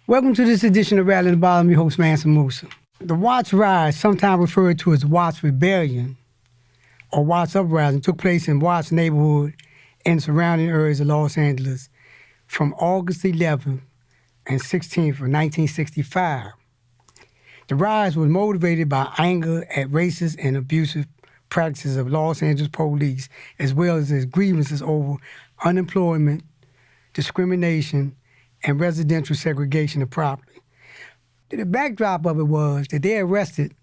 Welcome to this edition of Rattling the Bars. I'm your host, Mansa Musa. The Watts Rise, sometimes referred to as Watts Rebellion or Watts Uprising, took place in Watts neighborhood and surrounding areas of Los Angeles from August 11th and 16th of 1965. The rise was motivated by anger at racist and abusive practices of Los Angeles police, as well as its grievances over unemployment, discrimination, and residential segregation of property. The backdrop of it was that they arrested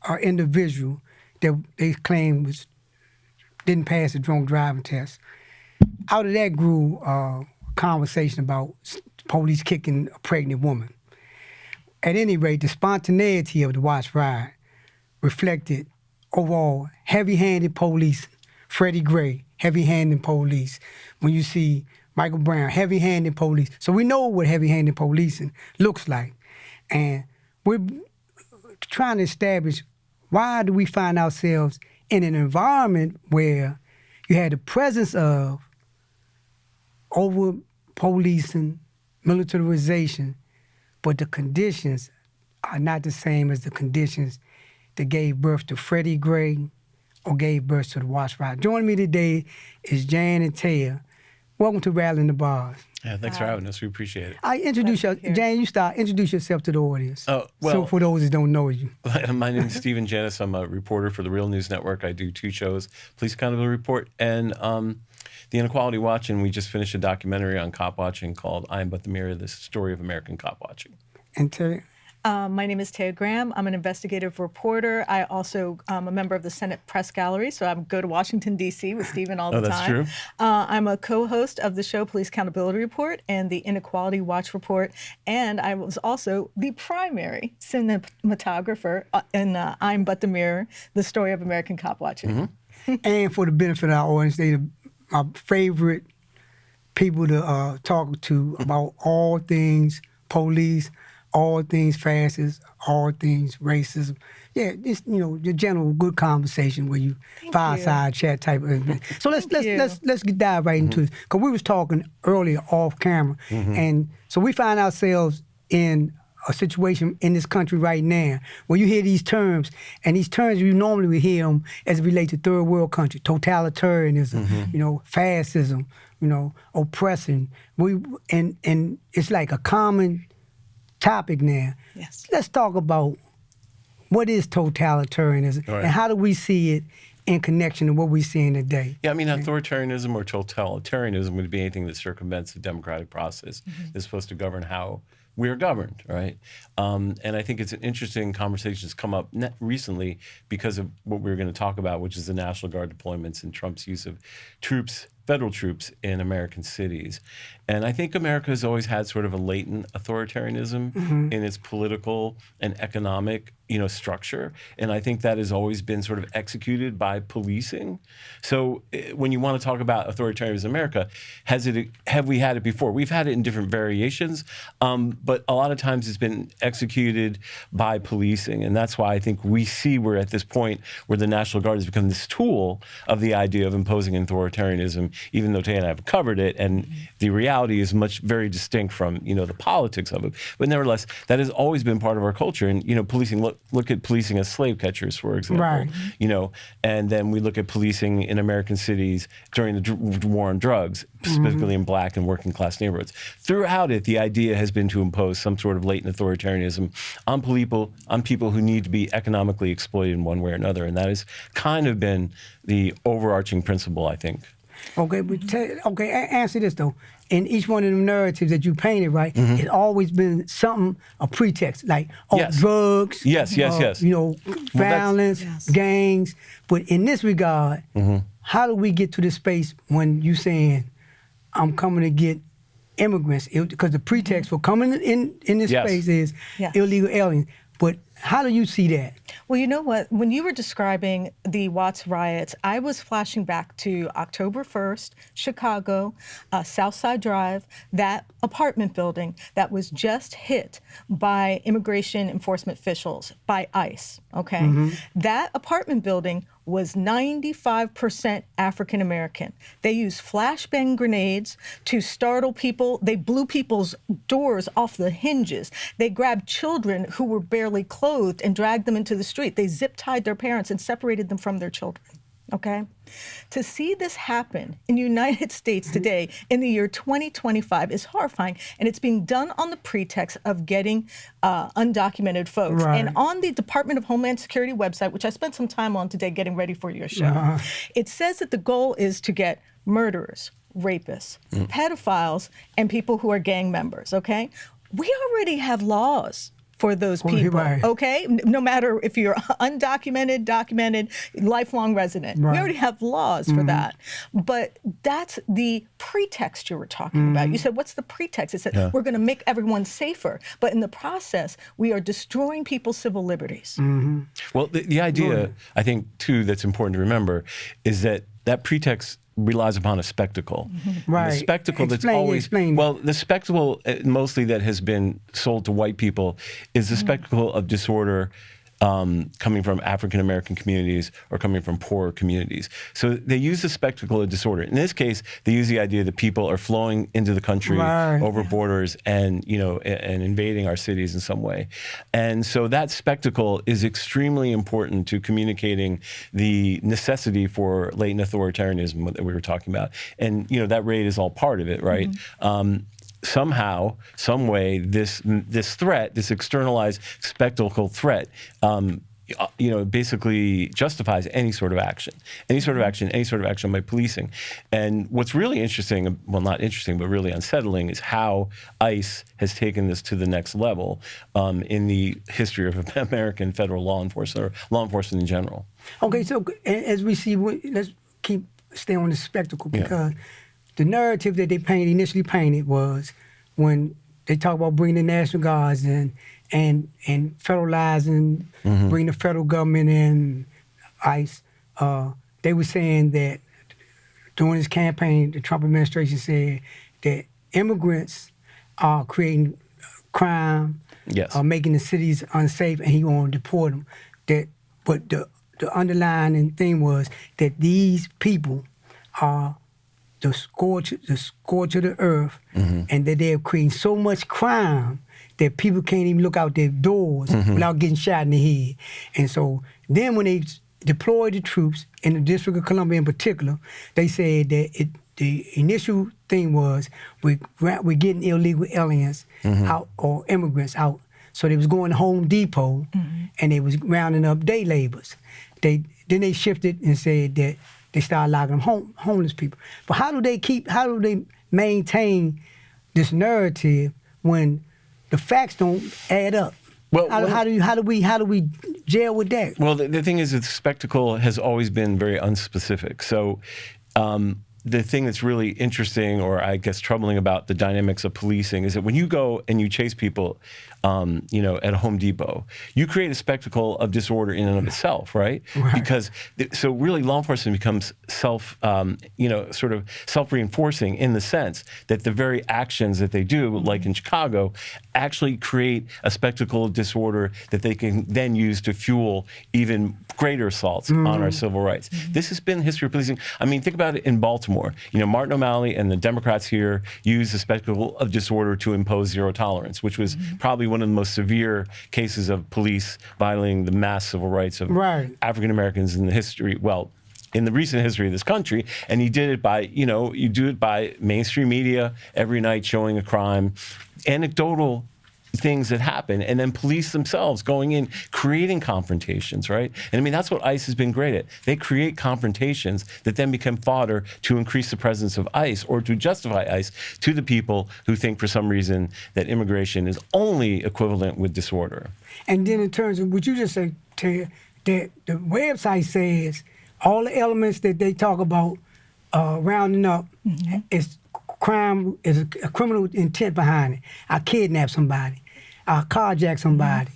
an individual that they claimed didn't pass the drunk driving test. Out of that grew a conversation about police kicking a pregnant woman. At any rate, the spontaneity of the Watts riot reflected overall heavy-handed police. Freddie Gray, heavy-handed police. When you see Michael Brown, heavy-handed police. So we know what heavy-handed policing looks like. And we're trying to establish why do we find ourselves in an environment where you had the presence of over-policing, militarization, but the conditions are not the same as the conditions that gave birth to Freddie Gray or gave birth to the Watts riot. Joining me today is Jan and Taya. Welcome to Rattling the Bars. Yeah, thanks for having us. We appreciate it. Jan, introduce yourself to the audience. Oh, well, so for those that don't know you. My name is Stephen Janis. I'm a reporter for the Real News Network. I do 2 shows, Police Accountability Report and The Inequality Watch, and we just finished a documentary on cop watching called I Am But the Mirror, the story of American cop watching. And Taya? My name is Taya Graham. I'm an investigative reporter. I also am a member of the Senate Press Gallery, so I go to Washington, D.C. with Stephen all the time. Oh, that's true. I'm a co-host of the show Police Accountability Report and the Inequality Watch Report, and I was also the primary cinematographer in I'm But the Mirror, the story of American cop watching. Mm-hmm. And for the benefit of our audience, they're my favorite people to talk to about all things police, all things fascist, all things racism. Yeah, just your general good conversation where you fireside chat type of event. So let's dive right into it, because we was talking earlier off camera, and so we find ourselves in a situation in this country right now where you hear these terms, and these terms you normally would hear them as it relates to third world country, totalitarianism, fascism, oppressing. And it's like a common topic now. Yes. Let's talk about what is totalitarianism and how do we see it in connection to what we're seeing today. Yeah, I mean, authoritarianism or totalitarianism would be anything that circumvents the democratic process that's supposed to govern how we are governed, right? And I think it's an interesting conversation that's come up recently because of what we were going to talk about, which is the National Guard deployments and Trump's use of federal troops in American cities. And I think America has always had sort of a latent authoritarianism in its political and economic, structure. And I think that has always been sort of executed by policing. So when you want to talk about authoritarianism in America, have we had it before? We've had it in different variations, but a lot of times it's been executed by policing. And that's why I think we see we're at this point where the National Guard has become this tool of the idea of imposing authoritarianism, even though Taya and I have covered it, and the reality is very distinct from, the politics of it. But nevertheless, that has always been part of our culture. And, policing, look at policing as slave catchers, for example. Right. And then we look at policing in American cities during the war on drugs, specifically in black and working class neighborhoods. Throughout it, the idea has been to impose some sort of latent authoritarianism on people who need to be economically exploited in one way or another. And that has kind of been the overarching principle, I think. Okay, but answer this though. In each one of them narratives that you painted, right, it's always been a pretext, like drugs, violence, gangs. But in this regard, how do we get to this space when you saying, I'm coming to get immigrants? Because the pretext for coming in this space is illegal aliens. But how do you see that? Well, you know what? When you were describing the Watts riots, I was flashing back to October 1st, Chicago, Southside Drive, that apartment building that was just hit by immigration enforcement officials, by ICE, okay? That apartment building was 95% African American. They used flashbang grenades to startle people. They blew people's doors off the hinges. They grabbed children who were barely clothed and dragged them into the street. They zip-tied their parents and separated them from their children. Okay? To see this happen in the United States today in the year 2025 is horrifying, and it's being done on the pretext of getting undocumented folks. Right. And on the Department of Homeland Security website, which I spent some time on today getting ready for your show, it says that the goal is to get murderers, rapists, pedophiles, and people who are gang members, okay? We already have laws for those people, okay? No matter if you're undocumented, documented, lifelong resident. We already have laws for that. But that's the pretext you were talking about. You said, what's the pretext? It said, we're gonna make everyone safer. But in the process, we are destroying people's civil liberties. Well, the idea, I think, too, that's important to remember is that that pretext relies upon a spectacle. Right. The spectacle Explain. well, the spectacle mostly that has been sold to white people is the spectacle of disorder coming from African American communities or coming from poorer communities. So they use the spectacle of disorder. In this case, they use the idea that people are flowing into the country over borders and, you know, and invading our cities in some way. And so that spectacle is extremely important to communicating the necessity for latent authoritarianism that we were talking about. And, you know, that raid is all part of it, right? Somehow, some way, this threat, this externalized spectacle threat, you know, basically justifies any sort of action, any sort of action by policing. And what's really interesting, well, not interesting, but really unsettling, is how ICE has taken this to the next level in the history of American federal law enforcement, or law enforcement in general. Okay, so as we see, let's stay on the spectacle, because the narrative that they initially painted was when they talk about bringing the National Guards in and federalizing, bringing the federal government in, ICE. They were saying that during this campaign, the Trump administration said that immigrants are creating crime, making the cities unsafe, and he want to deport them. But the underlying thing was that these people are the scourge of the earth, and that they're creating so much crime that people can't even look out their doors without getting shot in the head. And so then when they deployed the troops in the District of Columbia in particular, they said that the initial thing was we're getting illegal aliens out, or immigrants out. So they was going to Home Depot and they was rounding up day laborers. Then they shifted and said that they started locking homeless people. But how do they maintain this narrative when the facts don't add up? Well, how do we jail with that? Well, the thing is that the spectacle has always been very unspecific. So the thing that's really interesting, or I guess troubling, about the dynamics of policing is that when you go and you chase people, you know, at a Home Depot, you create a spectacle of disorder in and of itself, right? Because so really law enforcement becomes you know, sort of self-reinforcing in the sense that the very actions that they do, like in Chicago, actually create a spectacle of disorder that they can then use to fuel even greater assaults on our civil rights. This has been the history of policing. I mean, think about it in Baltimore. You know, Martin O'Malley and the Democrats here used the spectacle of disorder to impose zero tolerance, which was probably one of the most severe cases of police violating the mass civil rights of African Americans in the history, well, in the recent history of this country. And he did it by, you know, you do it by mainstream media every night showing a crime, anecdotal things that happen, and then police themselves going in, creating confrontations, right? And I mean, that's what ICE has been great at. They create confrontations that then become fodder to increase the presence of ICE, or to justify ICE to the people who think for some reason that immigration is only equivalent with disorder. And then in terms of what you just said, Taya, that the website says all the elements that they talk about rounding up is crime, is a criminal intent behind it. I kidnap somebody. I carjack somebody.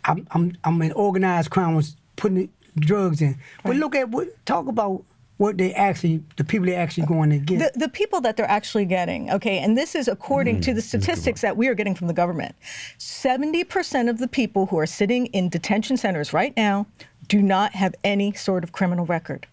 I'm in organized crime, was putting the drugs in. But look at talk about what the people they're actually going to get. The people that they're actually getting, okay, and this is according to the statistics that we are getting from the government. 70% of the people who are sitting in detention centers right now do not have any sort of criminal record.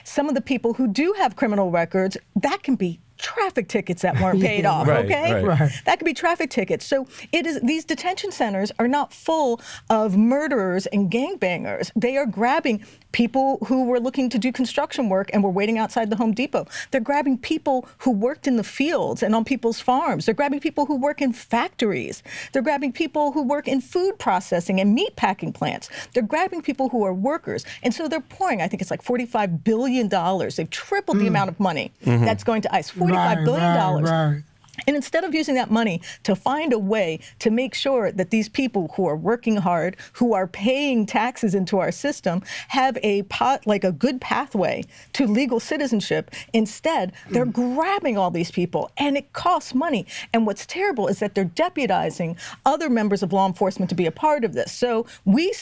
Some of the people who do have criminal records, that can be traffic tickets that weren't paid off, okay? Right. That could be traffic tickets. So these detention centers are not full of murderers and gangbangers. They are grabbing people who were looking to do construction work and were waiting outside the Home Depot. They're grabbing people who worked in the fields and on people's farms. They're grabbing people who work in factories. They're grabbing people who work in food processing and meat packing plants. They're grabbing people who are workers. And so they're pouring, I think it's like $45 billion. They've tripled the amount of money that's going to ICE. $45 billion. Right. And instead of using that money to find a way to make sure that these people who are working hard, who are paying taxes into our system, have a good pathway to legal citizenship, instead they're grabbing all these people, and it costs money. And what's terrible is that they're deputizing other members of law enforcement to be a part of this. So we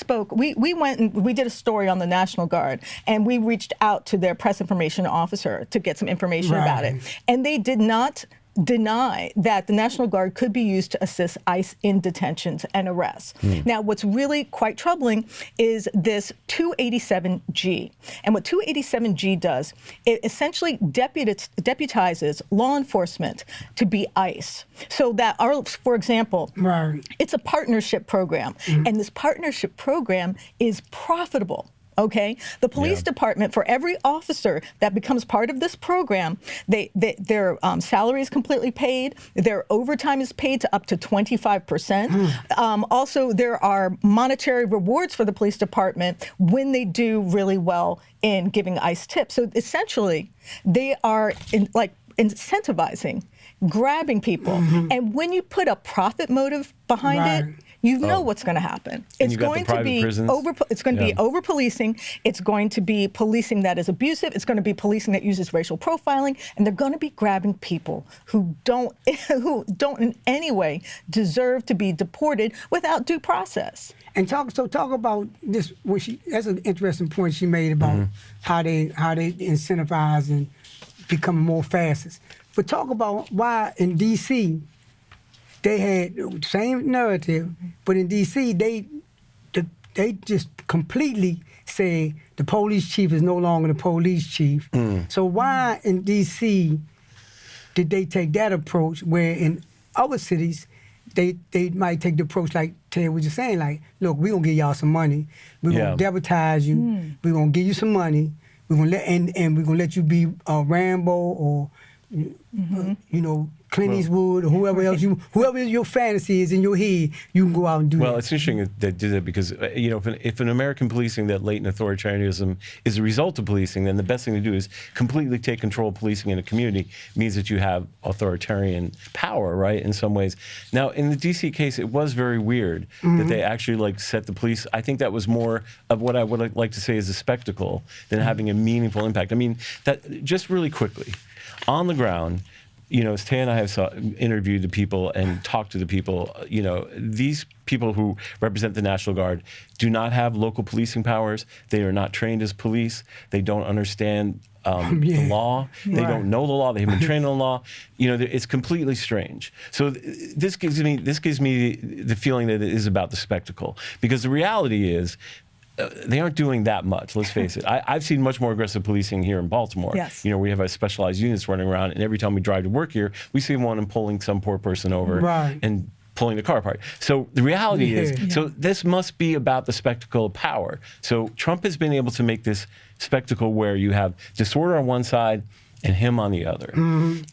went and we did a story on the National Guard, and we reached out to their press information officer to get some information about it. And they did not deny that the National Guard could be used to assist ICE in detentions and arrests. Now, what's really quite troubling is this 287G. And what 287G does, it essentially deputizes law enforcement to be ICE. So that, for example, it's a partnership program. And this partnership program is profitable. Okay, the police department, for every officer that becomes part of this program, their salary is completely paid. Their overtime is paid to up to 25%. Also, there are monetary rewards for the police department when they do really well in giving ICE tips. So essentially, they are incentivizing, grabbing people. And when you put a profit motive behind it, you know what's going to happen. It's going to be over-policing. It's going to be policing that is abusive. It's going to be policing that uses racial profiling, and they're going to be grabbing people who don't in any way deserve to be deported without due process. And talk about this. That's an interesting point she made about how they incentivize and become more fascist. But talk about why in D.C. they had the same narrative, but in D.C. they just completely say the police chief is no longer the police chief. So why in D.C. did they take that approach, where in other cities they might take the approach like Taya was just saying, like, look, we're going to give y'all some money. We're going to deputize you. We're going to give you some money. We're going to let you be Rambo or Clint Eastwood or whoever your fantasy is in your head, you can go out and do that. Well, it's interesting that they do that because, if an American policing that latent authoritarianism is a result of policing, then the best thing to do is completely take control of policing in a community. It means that you have authoritarian power, right, in some ways. Now, in the D.C. case, it was very weird that they actually, set the police. I think that was more of what I would like to say is a spectacle than having a meaningful impact. I mean, that just really quickly, on the ground, as Taya and I have interviewed the people and talked to the people, these people who represent the National Guard do not have local policing powers. They are not trained as police. They don't understand the law. They don't know the law. They haven't been trained on the law. It's completely strange. So this gives me the feeling that it is about the spectacle, because the reality is, they aren't doing that much, let's face it. I've seen much more aggressive policing here in Baltimore. Yes. We have specialized units running around, and every time we drive to work here, we see one and pulling some poor person over and pulling the car apart. So the reality is, so this must be about the spectacle of power. So Trump has been able to make this spectacle where you have disorder on one side and him on the other.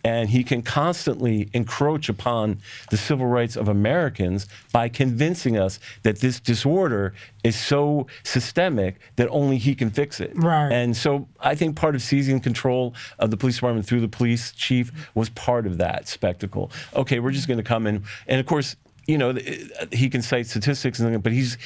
And he can constantly encroach upon the civil rights of Americans by convincing us that this disorder is so systemic that only he can fix it. And so I think part of seizing control of the police department through the police chief was part of that spectacle. Okay, we're just going to come in, and of course, he can cite statistics, but his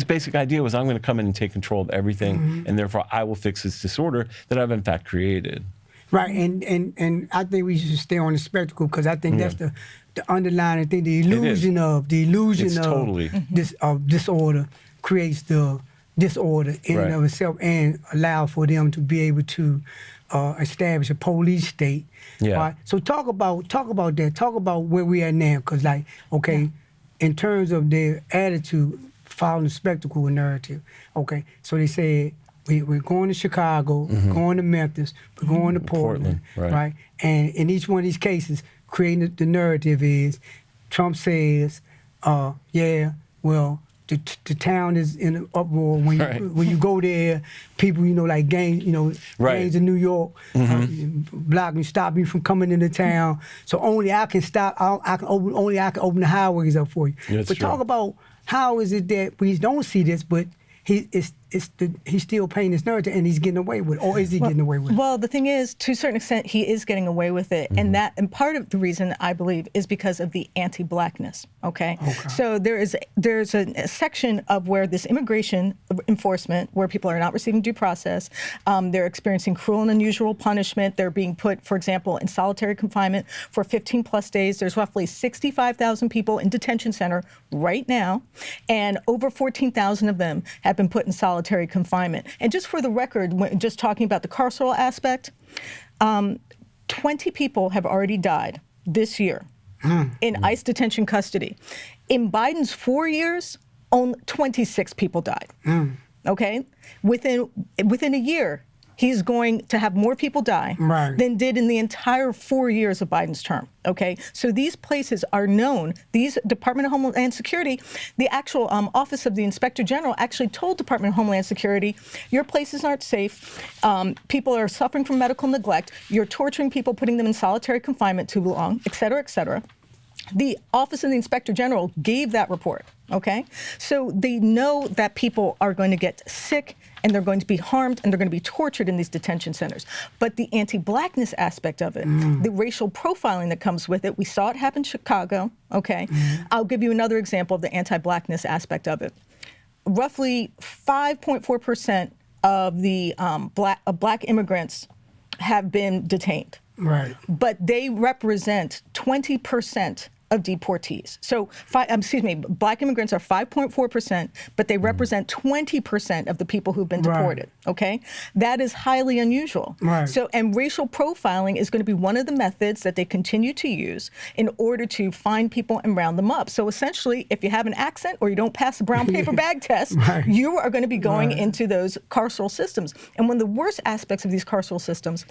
basic idea was, I'm going to come in and take control of everything, and therefore I will fix this disorder that I've in fact created. Right, and I think we should stay on the spectacle, because I think that's the the underlying thing, the illusion of totally. this of disorder creates the disorder in and of itself, and allow for them to be able to establish a police state. Yeah. Right? So talk about that. Talk about where we are now, because in terms of their attitude, following the spectacle narrative. Okay, so they said we're going to Chicago, we're going to Memphis, we're going to Portland, right? And in each one of these cases, creating the narrative is Trump says, the town is in an uproar when you go there. People, like gangs, gangs in New York, block me, stop me from coming into town. So only I can stop. I can open the highways up for you. That's but true. Talk about how is it that we don't see this, but he's still painting this narrative and he's getting away with it, or is he getting away with it? Well, the thing is, to a certain extent, he is getting away with it, and part of the reason, I believe, is because of the anti-blackness. Okay. So there's a section of where this immigration enforcement, where people are not receiving due process, they're experiencing cruel and unusual punishment. They're being put, for example, in solitary confinement for 15 plus days. There's roughly 65,000 people in detention center right now, and over 14,000 of them have been put in solitary confinement. And just for the record, just talking about the carceral aspect, 20 people have already died this year in ICE detention custody. In Biden's 4 years, only 26 people died. Okay? Within a year, he's going to have more people die than did in the entire 4 years of Biden's term, okay? So these places are known. These Department of Homeland Security, the actual Office of the Inspector General actually told Department of Homeland Security, your places aren't safe. People are suffering from medical neglect. You're torturing people, putting them in solitary confinement too long, et cetera, et cetera. The Office of the Inspector General gave that report, okay? So they know that people are going to get sick and they're going to be harmed and they're going to be tortured in these detention centers. But the anti-blackness aspect of it, the racial profiling that comes with it, we saw it happen in Chicago, okay? I'll give you another example of the anti-blackness aspect of it. Roughly 5.4% of the black immigrants have been detained. Right. But they represent 20% of deportees. So, black immigrants are 5.4%, but they represent 20% of the people who've been deported, okay? That is highly unusual. Right. So, and racial profiling is going to be one of the methods that they continue to use in order to find people and round them up. So essentially, if you have an accent or you don't pass the brown paper bag test, you are going to be going into those carceral systems. And one of the worst aspects of these carceral systems,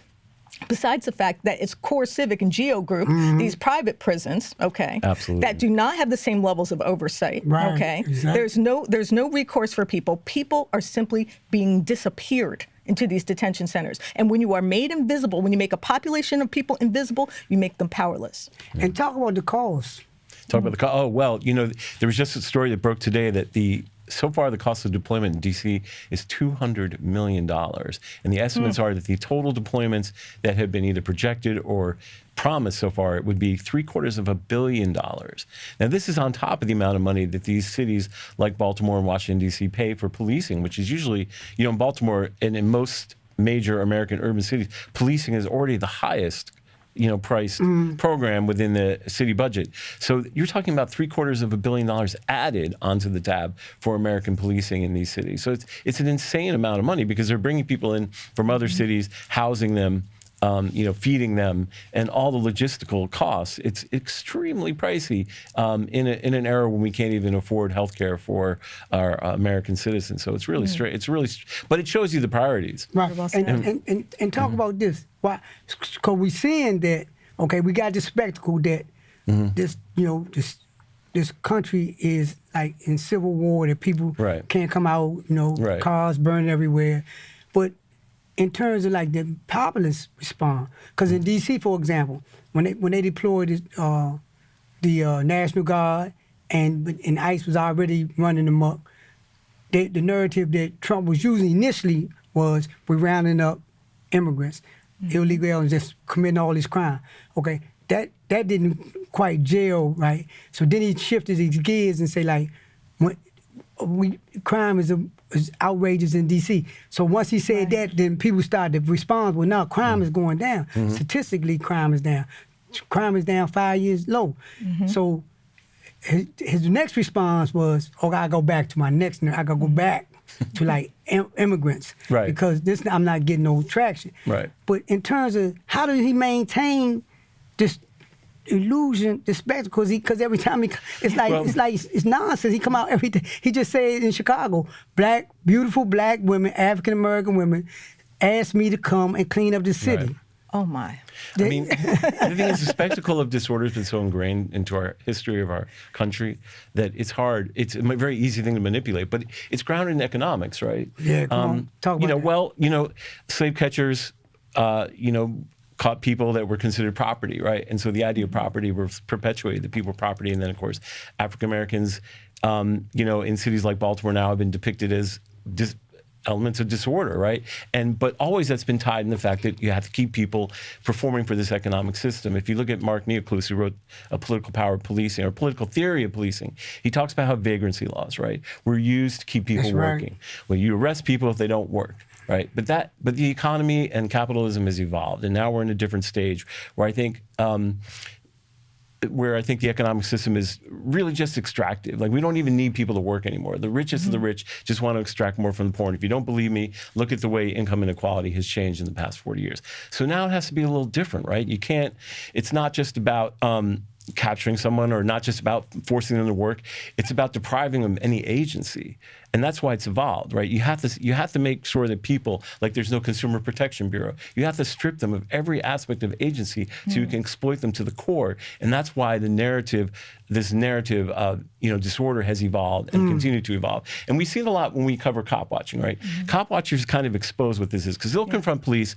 besides the fact that it's core civic and geo group, these private prisons, okay, that do not have the same levels of oversight, okay? Exactly. There's no recourse for people. People are simply being disappeared into these detention centers. And when you are made invisible, when you make a population of people invisible, you make them powerless. And talk about the cost. Talk about the cost. Oh, well, there was just a story that broke today that so far, the cost of deployment in D.C. is $200 million. And the estimates are that the total deployments that have been either projected or promised so far, it would be $750 million. Now, this is on top of the amount of money that these cities like Baltimore and Washington, D.C. pay for policing, which is usually, in Baltimore and in most major American urban cities, policing is already the highest priced program within the city budget. So you're talking about $750 million added onto the tab for American policing in these cities. So it's an insane amount of money because they're bringing people in from other cities, housing them, feeding them, and all the logistical costs. It's extremely pricey in an era when we can't even afford health care for our American citizens. So it's really straight. But it shows you the priorities. Right. And talk about this. Why? Because we're seeing that. Okay, we got this spectacle that this country is like in civil war, that people can't come out. Cars burning everywhere, but in terms of like the populace respond, because in D.C., for example, when they deployed the National Guard and ICE was already running amok, the narrative that Trump was using initially was we're rounding up immigrants, illegal aliens, just committing all this crime. Okay, that didn't quite gel, right? So then he shifted his gears and say like, crime is outrageous in D.C. So once he said that, then people started to respond, well, now crime is going down. Statistically, crime is down. crime is down 5 years low. So his next response was, "Oh, I gotta go back to my next. I gotta go back to like immigrants, Right? Because I'm not getting no traction, Right? But in terms of how does he maintain this illusion, this spectacle? Because every time it's nonsense. He come out every day. He just said in Chicago, beautiful black women, African American women, asked me to come and clean up the city. Right. Oh my. I mean, the thing is, the spectacle of disorder has been so ingrained into our history of our country that it's hard. It's a very easy thing to manipulate, but it's grounded in economics, right? Yeah, come on. Talk about that. Slave catchers, caught people that were considered property, right? And so the idea of property was perpetuated, the people property, and then of course, African Americans, in cities like Baltimore now have been depicted as elements of disorder, right? But always that's been tied in the fact that you have to keep people performing for this economic system. If you look at Mark Neocluse, who wrote A Political Power of Policing, or Political Theory of Policing, he talks about how vagrancy laws, right, were used to keep people working. Well, you arrest people if they don't work, right? But the economy and capitalism has evolved, and now we're in a different stage where I think the economic system is really just extractive. Like, we don't even need people to work anymore. The richest of the rich just want to extract more from the poor. And if you don't believe me, look at the way income inequality has changed in the past 40 years. So now it has to be a little different, right? It's not just about capturing someone, or not just about forcing them to work. It's about depriving them of any agency. And that's why it's evolved, right? You have to make sure that people, like, there's no Consumer Protection Bureau. You have to strip them of every aspect of agency so you can exploit them to the core. And that's why this narrative of disorder has evolved and continue to evolve. And we see it a lot when we cover cop watching, right? Cop watchers kind of expose what this is, because they'll confront police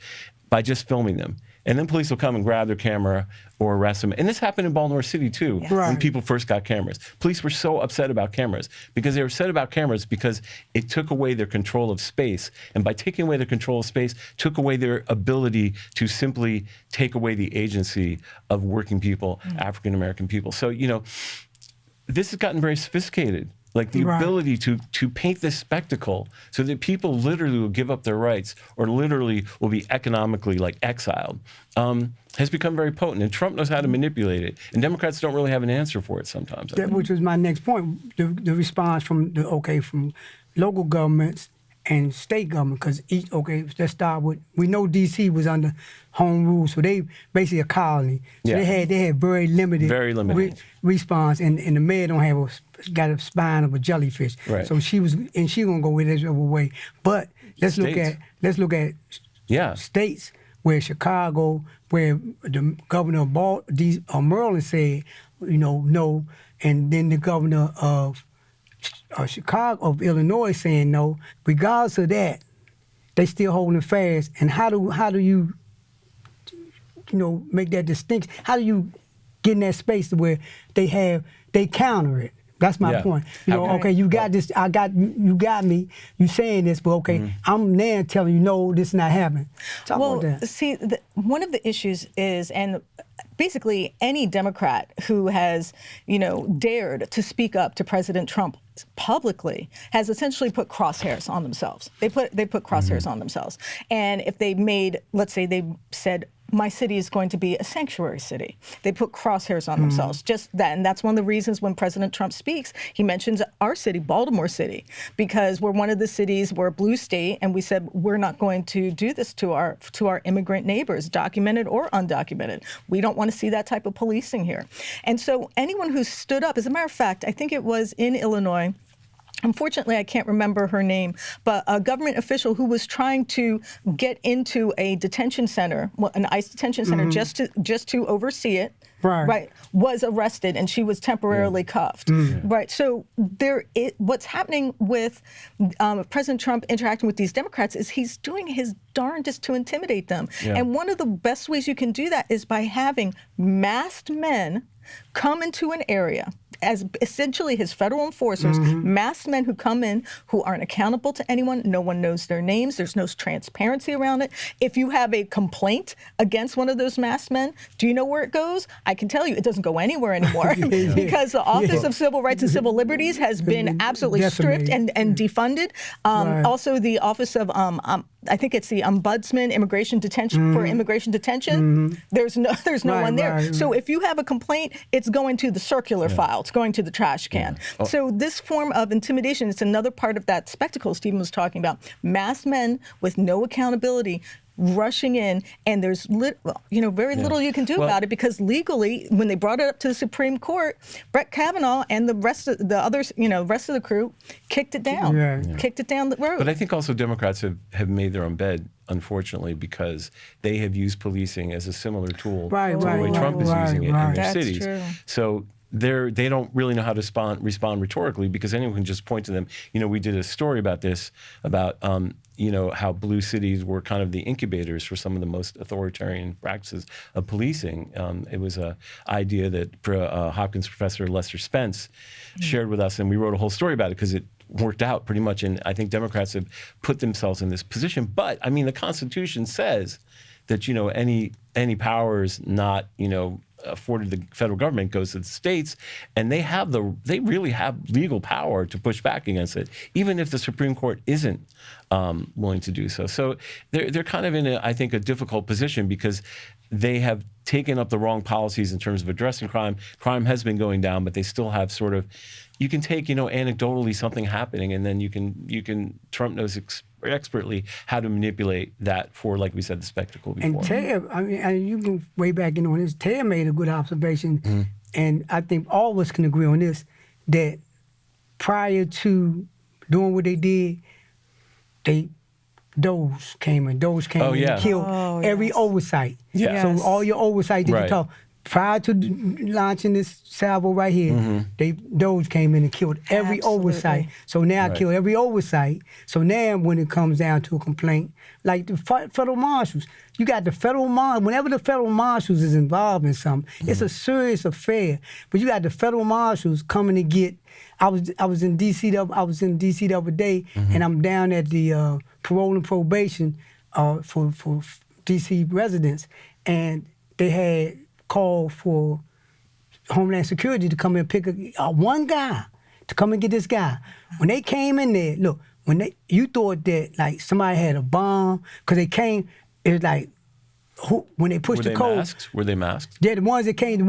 by just filming them. And then police will come and grab their camera or arrest them. And this happened in Baltimore City, too, when people first got cameras. Police were so upset about cameras because it took away their control of space. And by taking away their control of space, took away their ability to simply take away the agency of working people, African-American people. So, this has gotten very sophisticated. Like, the ability to paint this spectacle so that people literally will give up their rights, or literally will be economically exiled, has become very potent. And Trump knows how to manipulate it. And Democrats don't really have an answer for it sometimes. Which was my next point, the response from local governments and state government, because let's start with, we know D.C. was under home rule, so they basically a colony. So they had very limited response, and the mayor got a spine of a jellyfish. Right. So she gonna go with this other way. But let's look at states where Chicago, where the governor of Maryland said, no, and then the governor of Illinois saying no. Regardless of that, they still holding fast. And how do you make that distinction? How do you get in that space to where they counter it? That's my point. You got this. You got me. You saying this, but I'm now telling you, no, this is not happening. Talk about that. See, one of the issues is, and basically any Democrat who has, dared to speak up to President Trump publicly has essentially put crosshairs on themselves. They put crosshairs on themselves. And if they made, let's say they said, my city is going to be a sanctuary city, they put crosshairs on themselves. Just that. And that's one of the reasons when President Trump speaks, he mentions our city, Baltimore City, because we're one of the cities, we're a blue state, and we said we're not going to do this to our immigrant neighbors, documented or undocumented. We don't want to see that type of policing here. And so anyone who stood up, as a matter of fact, I think it was in Illinois, unfortunately, I can't remember her name, but a government official who was trying to get into a detention center, an ICE detention center, just to oversee it, right, was arrested, and she was temporarily cuffed. Right. So what's happening with President Trump interacting with these Democrats is he's doing his darndest to intimidate them. And one of the best ways you can do that is by having masked men come into an area as essentially his federal enforcers, masked men who come in who aren't accountable to anyone. No one knows their names. There's no transparency around it. If you have a complaint against one of those masked men, do you know where it goes? I can tell you it doesn't go anywhere anymore because the Office of Civil Rights and Civil Liberties has been absolutely stripped and defunded. Also, the Office of I think it's the ombudsman immigration detention for immigration detention. There's no Right, one there. right. So if you have a complaint, it's going to the circular file. It's going to the trash can. So this form of intimidation, it's another part of that spectacle Stephen was talking about. Masked men with no accountability rushing in, and there's very little you can do about it, because legally, when they brought it up to the Supreme Court, Brett Kavanaugh and the rest of the others, rest of the crew, kicked it down, kicked it down the road. But I think also Democrats have made their own bed, unfortunately, because they have used policing as a similar tool to the way Trump is using it in their That's cities. true. So they don't really know how to respond rhetorically, because anyone can just point to them. We did a story about this, about how blue cities were kind of the incubators for some of the most authoritarian practices of policing. It was an idea that Hopkins professor Lester Spence shared with us, and we wrote a whole story about it because it worked out pretty much. And I think Democrats have put themselves in this position. But I mean, the Constitution says that any powers not afforded the federal government goes to the states, and they really have legal power to push back against it, even if the Supreme Court isn't willing to do so. So they're kind of in I think a difficult position, because they have taken up the wrong policies in terms of addressing crime. Crime has been going down, but they still have sort of, you can take anecdotally something happening, and then you can Trump knows expertly how to manipulate that for, like we said, the spectacle before. And Taya, I mean, and you can way back in on this. Taya made a good observation, and I think all of us can agree on this, that prior to doing what they did, those came in and killed every oversight. Yeah. So all your oversight that you talk. Prior to launching this salvo right here, those came in and killed every oversight. So now I kill every oversight. So now when it comes down to a complaint, like the federal marshals, you got the federal marshals. Whenever the federal marshals is involved in something, it's a serious affair. But you got the federal marshals coming to get. I was in D.C. the other day, and I'm down at the parole and probation for D.C. residents, and they had called for Homeland Security to come and pick one guy to come and get this guy. When they came in there, look, you thought that like somebody had a bomb, because they came. It was like when they pushed the code. Were they masked? Yeah, the ones that came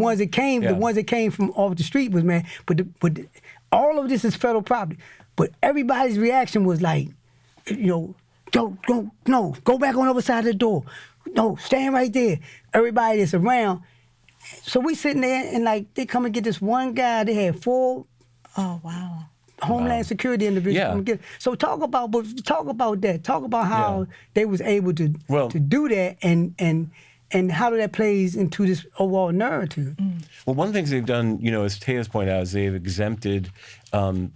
from off the street was, man. But all of this is federal property. But everybody's reaction was like, don't, no, go back on the other side of the door. No, stand right there. Everybody that's around. So we sitting there, and like they come and get this one guy. They had 4 Homeland Security individuals. Yeah. So talk about that. Talk about how they was able to do that, and how that plays into this overall narrative. Well, one of the things they've done, as Taya's pointed out, is they've exempted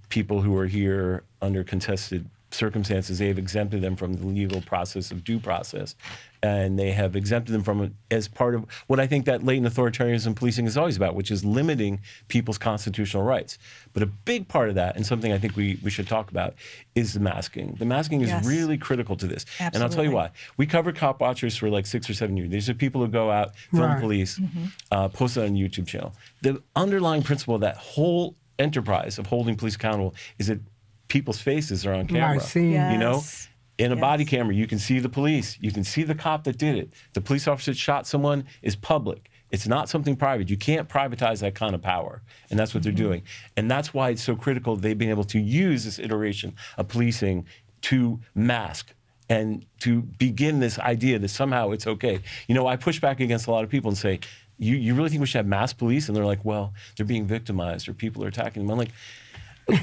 people who are here under contested circumstances. They have exempted them from the legal process of due process, and they have exempted them from it as part of what I think that latent authoritarianism policing is always about, which is limiting people's constitutional rights. But a big part of that, and something I think we should talk about, is the masking. The masking is really critical to this. Absolutely. And I'll tell you why. We covered cop watchers for like 6 or 7 years. These are people who go out, film police, post it on a YouTube channel. The underlying principle of that whole enterprise of holding police accountable is that people's faces are on camera. In a body camera, you can see the police. You can see the cop that did it. The police officer that shot someone is public. It's not something private. You can't privatize that kind of power. And that's what they're doing. And that's why it's so critical they've been able to use this iteration of policing to mask and to begin this idea that somehow it's okay. I push back against a lot of people and say, you really think we should have mass police? And they're like, well, they're being victimized or people are attacking them. I'm like,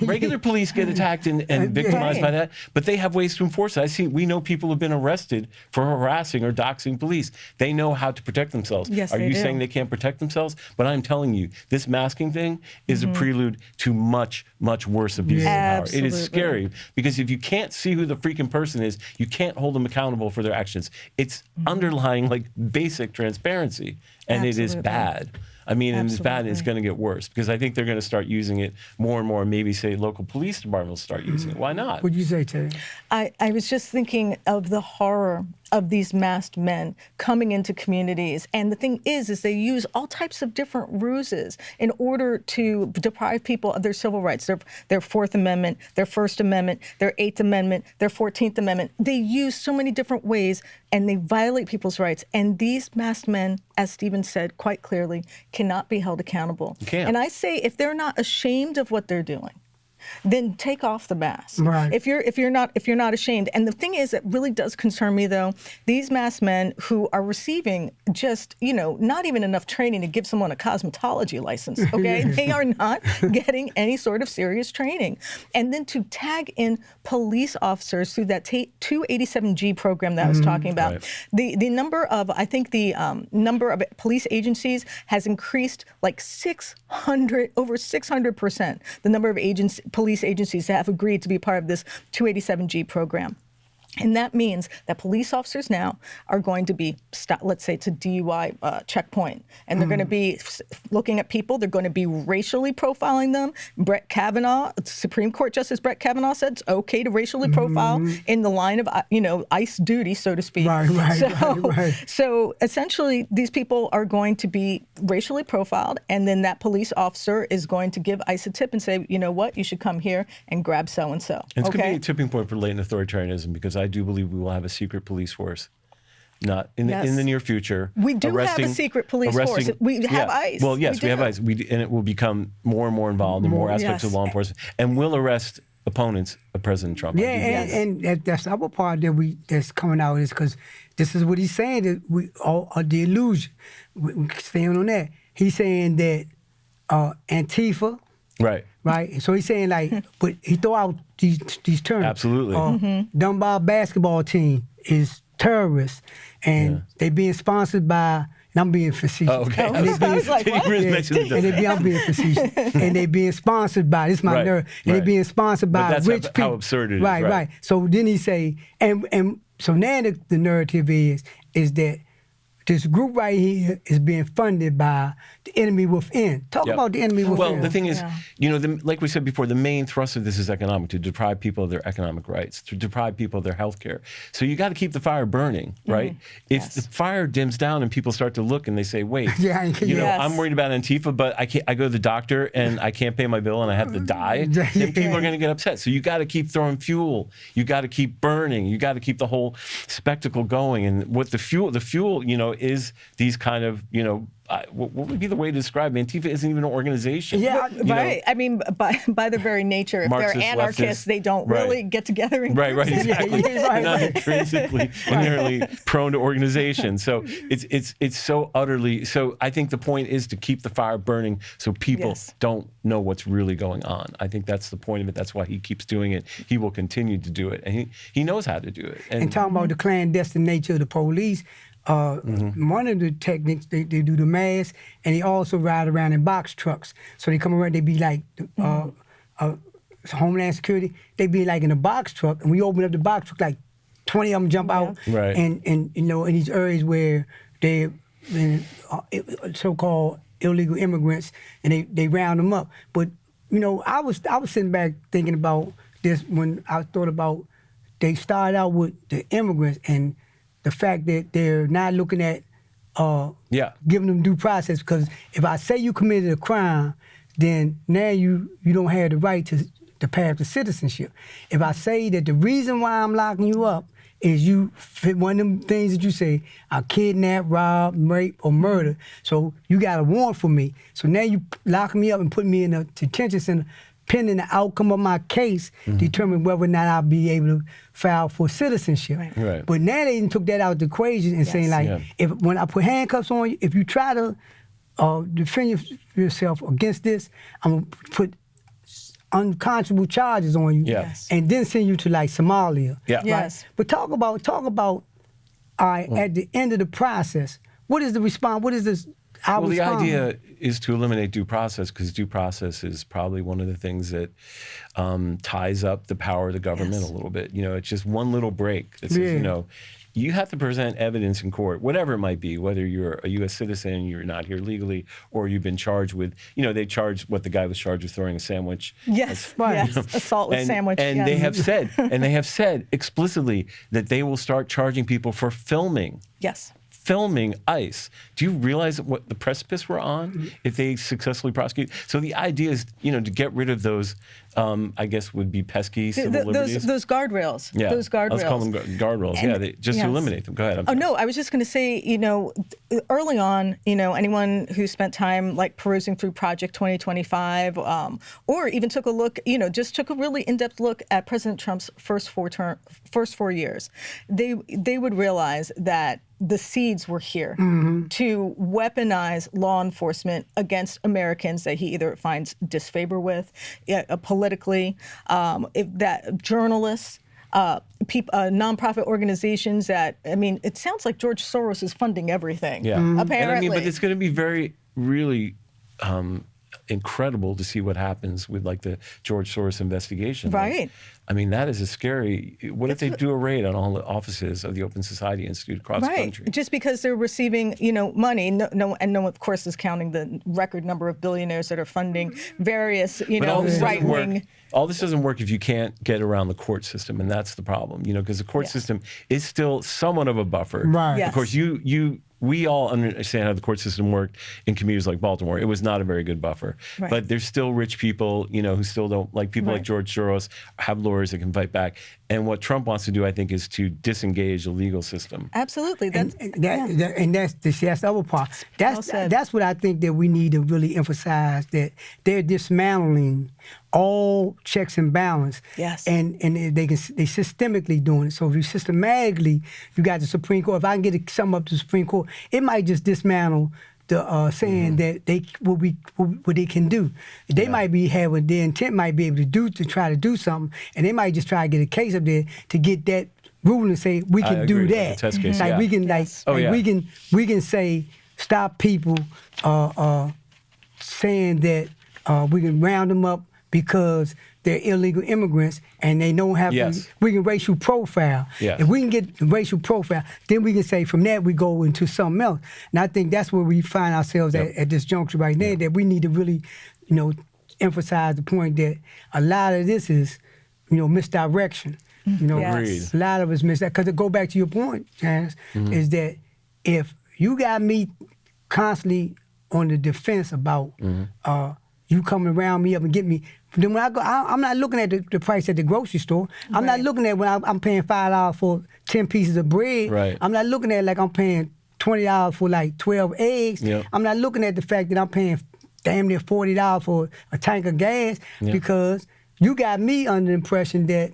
regular police get attacked and victimized by that, but they have ways to enforce it. We know people have been arrested for harassing or doxing police. They know how to protect themselves. Yes, Are you saying they can't protect themselves? But I'm telling you, this masking thing is a prelude to much, much worse abuse of power. It is scary, because if you can't see who the freaking person is, you can't hold them accountable for their actions. It's underlying like basic transparency, and it is bad. I mean, and it's bad, it's going to get worse, because I think they're going to start using it more and more. Maybe say local police departments will start using it. Why not? What'd you say, Terry? I was just thinking of the horror of these masked men coming into communities. And the thing is they use all types of different ruses in order to deprive people of their civil rights, their Fourth Amendment, their First Amendment, their Eighth Amendment, their 14th Amendment. They use so many different ways, and they violate people's rights. And these masked men, as Stephen said quite clearly, cannot be held accountable. You can't. And I say, if they're not ashamed of what they're doing, then take off the mask. Right. If you're not ashamed. And the thing is, it really does concern me, though, these masked men who are receiving just, not even enough training to give someone a cosmetology license, okay? They are not getting any sort of serious training. And then to tag in police officers through that 287G program that I was talking about, right. the number of, I think the number of police agencies has increased like over 600%, the number of police agencies that have agreed to be part of this 287G program. And that means that police officers now are going to be, let's say, to DUI checkpoint, and they're going to be looking at people. They're going to be racially profiling them. Brett Kavanaugh, Supreme Court Justice Brett Kavanaugh said it's okay to racially profile in the line of, ICE duty, so to speak. Right. So essentially, these people are going to be racially profiled, and then that police officer is going to give ICE a tip and say, you know what, you should come here and grab so-and-so. It's going to be a tipping point for latent authoritarianism, because I do believe we will have a secret police force, not in the near future. We do have a secret police force. We have ICE. Well, yes, we have ICE, and it will become more and more involved in more aspects of law enforcement, and will arrest opponents of President Trump. Yeah, and that's the other part that's coming out, is because this is what he's saying, that we all are the illusion. We staying on that. He's saying that Antifa. Right. So he's saying, but he throw out these terms. Absolutely. Dunbar basketball team is terrorists, and they being sponsored by, and I'm being facetious. Oh, okay. And I was like, what? I'm being facetious. And they being sponsored by, this is my nerve, and they being sponsored by rich people. How absurd it is. Right. So then he say, and so now the narrative is that this group right here is being funded by the enemy within. Talk about the enemy within. Well, the thing is, like we said before, the main thrust of this is economic, to deprive people of their economic rights, to deprive people of their health care. So you got to keep the fire burning, right? If the fire dims down and people start to look and they say, wait, I'm worried about Antifa, but I go to the doctor and I can't pay my bill and I have to die, then people are going to get upset. So you got to keep throwing fuel. You got to keep burning. You got to keep the whole spectacle going. And what the fuel, is these kind of, what would be the way to describe it? Antifa isn't even an organization. Yeah, right. I mean, by their very nature, if Marxist, they're anarchists, they don't really get together in Right, exactly. They're not intrinsically, inherently prone to organization. So it's so utterly, so I think the point is to keep the fire burning so people don't know what's really going on. I think that's the point of it. That's why he keeps doing it. He will continue to do it. And he knows how to do it. And talking about the clandestine nature of the police, one of the techniques, they do the mask, and they also ride around in box trucks. So they come around, they be like Homeland Security, they be like in a box truck, and we open up the box truck, like 20 of them jump out, and in these areas where they're so-called illegal immigrants, and they round them up. But I was sitting back thinking about this when I thought about, they started out with the immigrants and the fact that they're not looking at giving them due process, because if I say you committed a crime, then now you don't have the right to path to citizenship. If I say that the reason why I'm locking you up is you fit one of them things that you say, I kidnap, rob, rape, or murder, so you got a warrant for me. So now you locking me up and putting me in a detention center, pending the outcome of my case, determine whether or not I'll be able to file for citizenship. Right. But now they took that out of the equation and saying, when I put handcuffs on you, if you try to defend yourself against this, I'm going to put unconscionable charges on you, and then send you to Somalia. Right? But talk about all right, at the end of the process, what is the response? What is this? Well, the idea is to eliminate due process, because due process is probably one of the things that ties up the power of the government a little bit. It's just one little break that says, you have to present evidence in court, whatever it might be, whether you're a U.S. citizen, you're not here legally, or you've been charged with, they charged what the guy was charged with, throwing a sandwich. Yes, yes, assault with sandwich. And yes. they have said explicitly that they will start charging people for filming. Yes. Filming ICE. Do you realize what the precipice we're on if they successfully prosecute? So the idea is, to get rid of those, I guess would be pesky civil liberties. Those guardrails. Yeah, Those guardrails. Let's call them guardrails. And, to eliminate them. Go ahead. No, I was just going to say, early on, anyone who spent time like perusing through Project 2025, or even took a look, just took a really in-depth look at President Trump's first 4 years, they would realize that the seeds were here to weaponize law enforcement against Americans that he either finds disfavor with, politically, that journalists, nonprofit organizations that, it sounds like George Soros is funding everything. Yeah. Apparently. But it's going to be really incredible to see what happens with like the George Soros investigation. Right. That is a scary. What if they do a raid on all the offices of the Open Society Institute across the country? Just because they're receiving, money. No one, of course, is counting the record number of billionaires that are funding various, right-wing. All this doesn't work if you can't get around the court system, and that's the problem. Because the court system is still somewhat of a buffer. Right. Yes. Of course, we all understand how the court system worked in communities like Baltimore. It was not a very good buffer. Right. But there's still rich people, who still don't, like people like George Soros, have lawyers that can fight back. And what Trump wants to do, I think, is to disengage the legal system. Absolutely. That's the other part. That's what I think that we need to really emphasize, that they're dismantling all checks and balance. Yes. And they systemically doing it. So if you systematically, you got the Supreme Court. If I can get something up to the Supreme Court, it might just dismantle the saying that what they can do. They might be having their intent might be able to try to do something, and they might just try to get a case up there to get that rule and say we can do that. Test case, we can we can say stop people saying that we can round them up because they're illegal immigrants and they don't have we can racial profile. Yes. If we can get the racial profile, then we can say from that we go into something else. And I think that's where we find ourselves at this juncture right now, that we need to really, emphasize the point that a lot of this is, misdirection. Agreed. A lot of it's misdirection. Because to go back to your point, Janis, is that if you got me constantly on the defense about you coming around me up and get me. Then when I go, I'm not looking at the price at the grocery store. I'm not looking at when I'm paying $5 for 10 pieces of bread. Right. I'm not looking at like I'm paying $20 for like 12 eggs. Yep. I'm not looking at the fact that I'm paying damn near $40 for a tank of gas because you got me under the impression that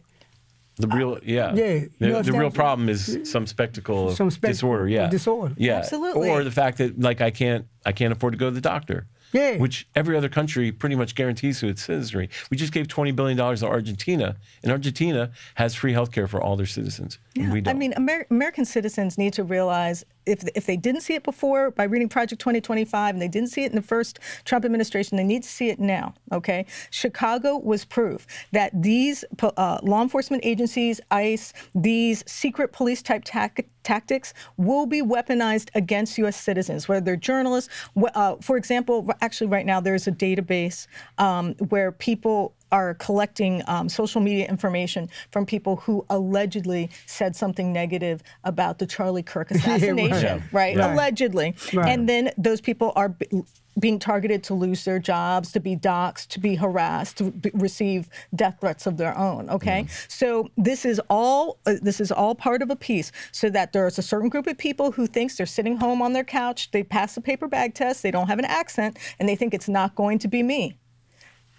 the real, the real problem is some spectacle of disorder. Yeah, disorder. Yeah, absolutely. Or the fact that like I can't afford to go to the doctor. Yeah. Which every other country pretty much guarantees to its citizenry. We just gave $20 billion to Argentina, and Argentina has free health care for all their citizens. Yeah. And we don't. American citizens need to realize if they didn't see it before by reading Project 2025 and they didn't see it in the first Trump administration, they need to see it now, okay? Chicago was proof that these law enforcement agencies, ICE, these secret police type tactics will be weaponized against U.S. citizens, whether they're journalists. For example, actually right now there's a database where people are collecting social media information from people who allegedly said something negative about the Charlie Kirk assassination, right? Allegedly. Right. And then those people are being targeted to lose their jobs, to be doxxed, to be harassed, to receive death threats of their own, okay? So this is all part of a piece, so that there's a certain group of people who thinks they're sitting home on their couch, they pass the paper bag test, they don't have an accent, and they think it's not going to be me.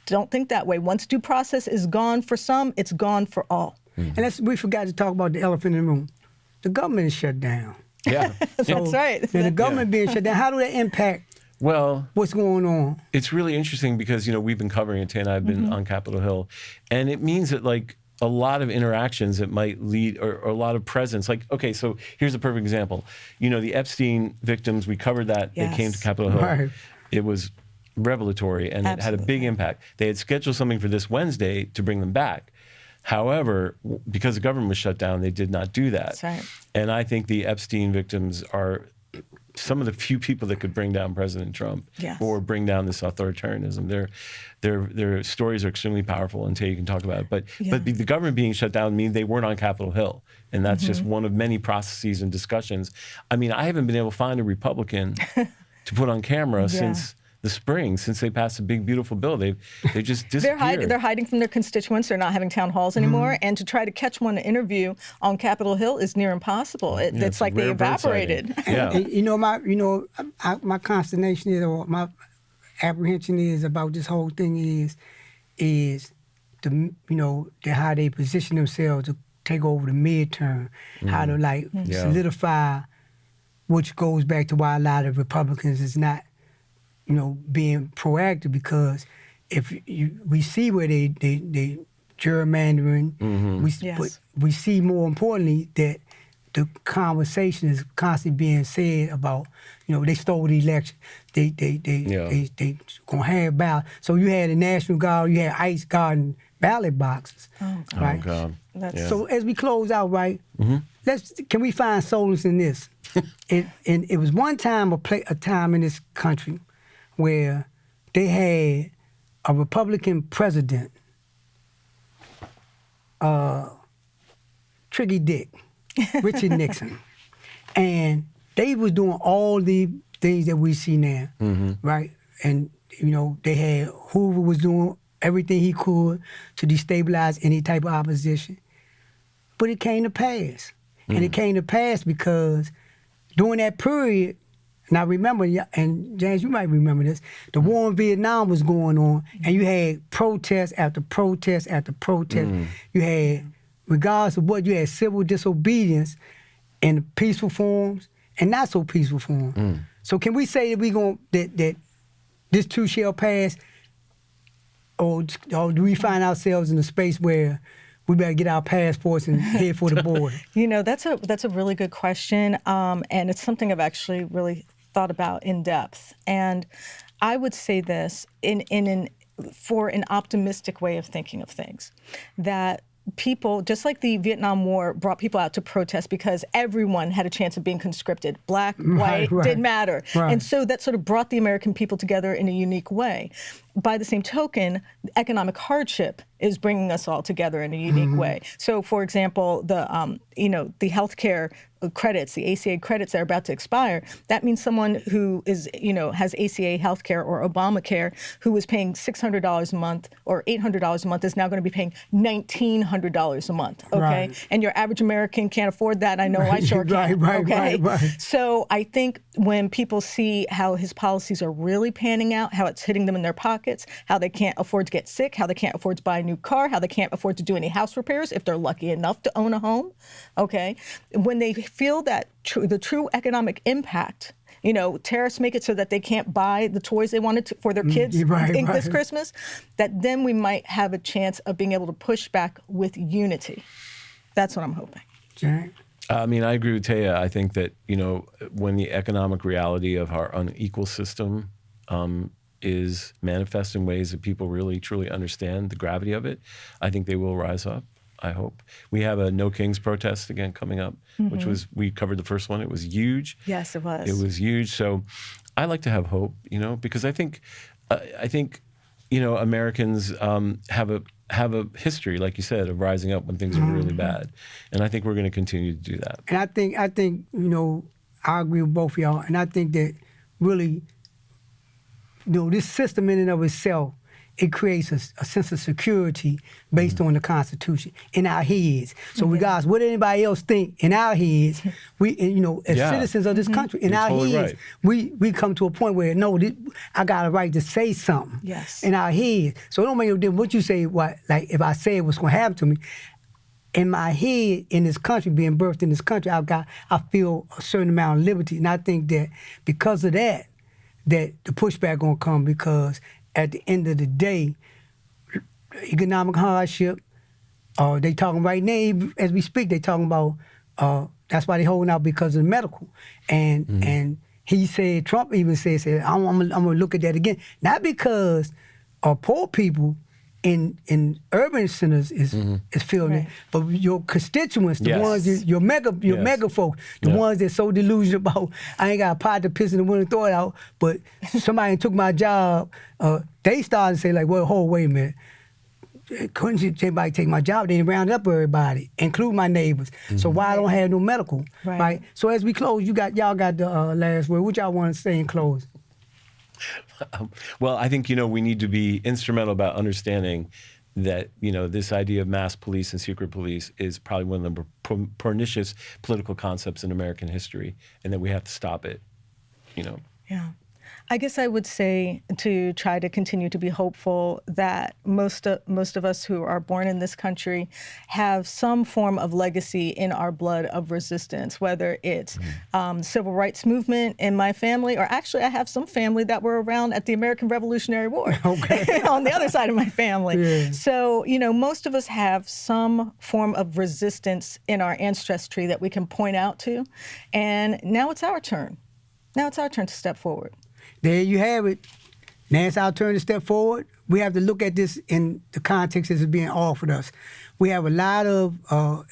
Don't think that way. Once due process is gone for some, it's gone for all. And we forgot to talk about the elephant in the room. The government is shut down. Yeah. That's right. The government being shut down, how do that impact what's going on? It's really interesting because, we've been covering it, Taya and I have been on Capitol Hill, and it means that like a lot of interactions that might lead, or a lot of presence. Like, okay, so here's a perfect example. The Epstein victims, we covered that. They came to Capitol Hill. Right. It was revelatory, and it had a big impact. They had scheduled something for this Wednesday to bring them back. However, because the government was shut down, they did not do that. That's right. And I think the Epstein victims are some of the few people that could bring down President Trump Yes. or bring down this authoritarianism. Their stories are extremely powerful, and Taya can talk about it. But the government being shut down means they weren't on Capitol Hill, and that's just one of many processes and discussions. I mean, I haven't been able to find a Republican to put on camera since the spring, since they passed a big, beautiful bill. They just disappeared. They're hiding from their constituents. They're not having town halls anymore. And to try to catch one to interview on Capitol Hill is near impossible. It's like they evaporated. Yeah. My consternation is, or my apprehension is about this whole thing is how they position themselves to take over the midterm, how to solidify, which goes back to why a lot of Republicans is not being proactive, because if we see where they gerrymandering, but we see more importantly that the conversation is constantly being said about, they stole the election, they gonna have ballot. So you had the National Guard, you had ICE guarding ballot boxes, right? Oh God. So as we close out, right, can we find solace in this? It was one time a time in this country where they had a Republican president, Tricky Dick, Richard Nixon, and they was doing all the things that we see now, right? And they had Hoover was doing everything he could to destabilize any type of opposition, but it came to pass, and it came to pass because during that period. Now remember, and James, you might remember this, the war in Vietnam was going on, and you had protest after protest after protest. You had, regardless of what, you had civil disobedience in peaceful forms and not so peaceful forms. So can we say that that this too shall pass, or do we find ourselves in a space where we better get our passports and head for the border? That's a really good question, and it's something I've actually really thought about in depth. And I would say this for an optimistic way of thinking of things, that people, just like the Vietnam War brought people out to protest because everyone had a chance of being conscripted. Black, white, didn't matter. Right. And so that sort of brought the American people together in a unique way. By the same token, economic hardship is bringing us all together in a unique way. So, for example, the healthcare credits, the ACA credits that are about to expire, that means someone who is, has ACA healthcare or Obamacare, who was paying $600 a month or $800 a month, is now going to be paying $1,900 a month. Okay, right. And your average American can't afford that. I know I sure can. Right. So I think when people see how his policies are really panning out, how it's hitting them in their pockets, how they can't afford to get sick, how they can't afford to buy a new car, how they can't afford to do any house repairs if they're lucky enough to own a home, okay? When they feel that the true economic impact, tariffs make it so that they can't buy the toys they wanted for their kids this Christmas, that then we might have a chance of being able to push back with unity. That's what I'm hoping. Jack? I mean, I agree with Taya. I think that, when the economic reality of our unequal system is manifest in ways that people really, truly understand the gravity of it, I think they will rise up, I hope. We have a No Kings protest again coming up, which we covered the first one. It was huge. Yes, it was. It was huge. So I like to have hope, because I think Americans have a history, like you said, of rising up when things are really bad. And I think we're going to continue to do that. And I think I agree with both of y'all. And I think that really, this system in and of itself, it creates a sense of security based on the Constitution in our heads. So regardless what anybody else think, in our heads, we, as citizens of this country, in our heads, we come to a point where, I got a right to say something in our heads. So it don't make no difference what you say, if I say what's going to happen to me. In my head, in this country, being birthed in this country, I feel a certain amount of liberty. And I think that because of that the pushback going to come, because at the end of the day, economic hardship, they talking right now, as we speak, they talking about, that's why they holding out because of the medical. And he said, Trump even said, I'm going to look at that again. Not because poor people in urban centers is feeling it, but your constituents, the Yes. ones your mega folks, the ones that's so delusional about I ain't got a pot to piss in the window and throw it out, but somebody took my job. They started to say like, well, hold, wait a minute. Couldn't anybody take my job? They rounded up everybody, include my neighbors. So why I don't have no medical, right? So as we close, y'all got the last word. What y'all want to say in close? Well, I think, we need to be instrumental about understanding that, this idea of mass police and secret police is probably one of the pernicious political concepts in American history, and that we have to stop it, Yeah. I guess I would say to try to continue to be hopeful that most of us who are born in this country have some form of legacy in our blood of resistance, whether it's civil rights movement in my family, or actually I have some family that were around at the American Revolutionary War on the other side of my family. Yeah. So, most of us have some form of resistance in our ancestry that we can point out to. And now it's our turn. Now it's our turn to step forward. There you have it. Now it's our turn to step forward. We have to look at this in the context as it's being offered us. We have a lot of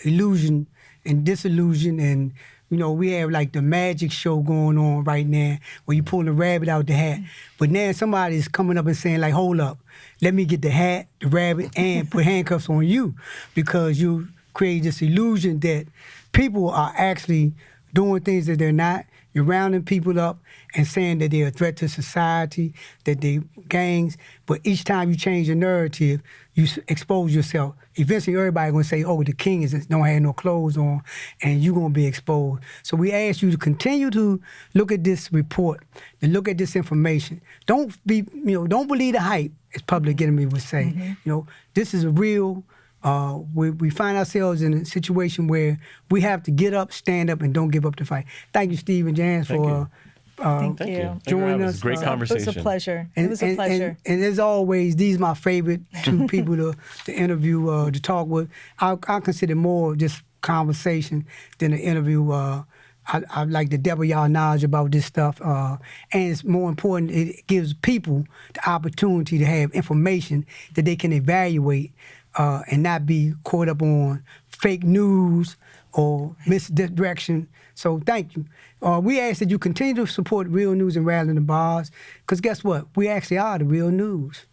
illusion and disillusion, and we have like the magic show going on right now where you pull the rabbit out the hat. But now somebody's coming up and saying like, hold up, let me get the hat, the rabbit, and put handcuffs on you, because you create this illusion that people are actually doing things that they're not. You're rounding people up and saying that they're a threat to society, that they're gangs. But each time you change the narrative, you expose yourself. Eventually, everybody's going to say, oh, the king don't have no clothes on, and you're going to be exposed. So we ask you to continue to look at this report, and look at this information. Don't believe the hype, as Public Enemy would say. This is a real... we find ourselves in a situation where we have to get up, stand up, and don't give up the fight. Thank you, Steve and Janis, for Thank you. joining us. It was a great conversation. It was a pleasure. It was a pleasure. And as always, these are my favorite two people to interview, to talk with. I consider more just conversation than an interview. I like to double y'all knowledge about this stuff. And it's more important, it gives people the opportunity to have information that they can evaluate and not be caught up on fake news or misdirection. So thank you. We ask that you continue to support Real News and Rattling the Bars, because guess what? We actually are the real news.